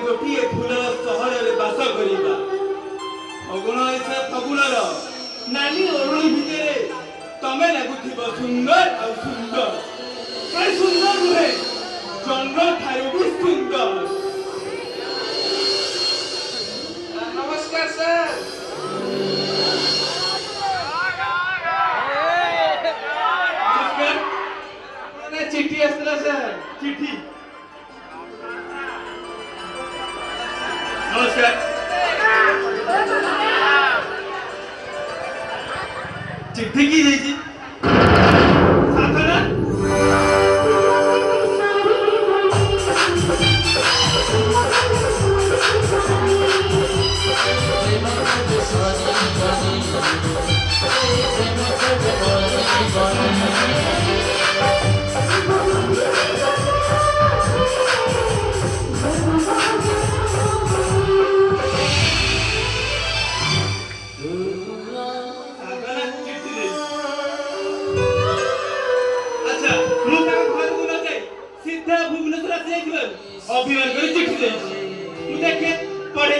ଗୋଟିଏ ଫୁଲର ସହରରେ ବାସ କରିବା। ଫଗୁଣ ଏସେ ଫଗୁଣର ନାଲି ଅରୁଳି ଭିତରେ ତମେ ଲାଗୁଥିବ ସୁନ୍ଦର ଆଉ ସୁନ୍ଦର। କାଇଁ ସୁନ୍ଦର ନୁହେଁ, ଚନ୍ଦ୍ର ଠାରୁ ବି ସୁନ୍ଦର। ନମସ୍କାର ସାର୍। चिट्ठी आसला सर। चिट्ठी नमस्कार। चिट्ठी की देती साथना अभिमान कर चिट्ठी दे मुझे देखे पढ़े